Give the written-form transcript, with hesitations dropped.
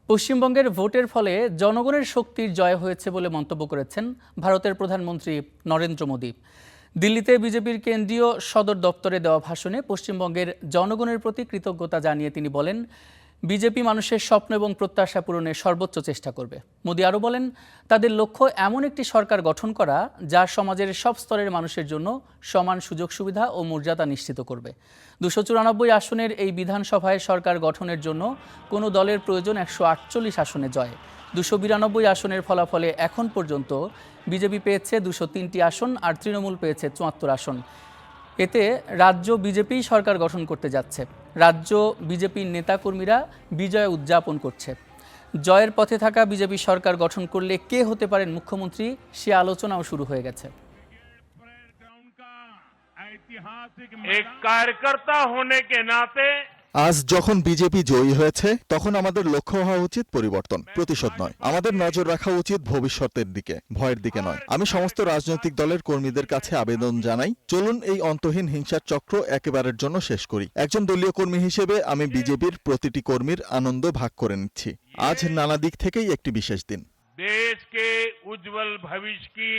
পশ্চিমবঙ্গের ভোটের ফলে জনগণের শক্তির জয় হয়েছে বলে মন্তব্য করেছেন ভারতের প্রধানমন্ত্রী নরেন্দ্র মোদী। দিল্লিতে বিজেপির কেন্দ্রীয় সদর দপ্তরে দেওয়া ভাষণে পশ্চিমবঙ্গের জনগণের প্রতি কৃতজ্ঞতা জানিয়ে তিনি বলেন, বিজেপি মানুষের স্বপ্ন এবং প্রত্যাশা পূরণের সর্বোচ্চ চেষ্টা করবে। মোদী আরও বলেন, তাদের লক্ষ্য এমন একটি সরকার গঠন করা যা সমাজের সব স্তরের মানুষের জন্য সমান সুযোগ সুবিধা ও মর্যাদা নিশ্চিত করবে। 294 আসনের এই বিধানসভায় সরকার গঠনের জন্য কোনো দলের প্রয়োজন 148 আসনে জয়। 292 আসনের ফলাফলে এখন পর্যন্ত বিজেপি পেয়েছে 203টি আসন আর তৃণমূল পেয়েছে 74 আসন। এতে রাজ্য বিজেপি সরকার গঠন করতে যাচ্ছে। রাজ্য বিজেপির নেতাকর্মীরা বিজয় উদযাপন করছে। জয়ের পথে থাকা বিজেপি সরকার গঠন করলে কে হতে পারেন মুখ্যমন্ত্রী, সে আলোচনাও শুরু হয়ে গেছে। एक कार्यकर्ता होने के नाते আজ যখন বিজেপি জয়ী হয়েছে তখন আমাদের লক্ষ্য হওয়া উচিত পরিবর্তন, প্রতিশোধ নয়। আমাদের নজর রাখা উচিত ভবিষ্যতের দিকে, ভয়ের দিকে নয়। আমি সমস্ত রাজনৈতিক দলের কর্মীদের কাছে আবেদন জানাই, চলুন এই অন্তহীন হিংসার চক্র একেবারের জন্য শেষ করি। একজন দলীয় কর্মী হিসেবে আমি বিজেপির প্রতিটি কর্মীর আনন্দ ভাগ করে নিচ্ছি। আজ নানা দিক থেকেই একটি বিশেষ দিন। देश के उज्जवल भविष्य की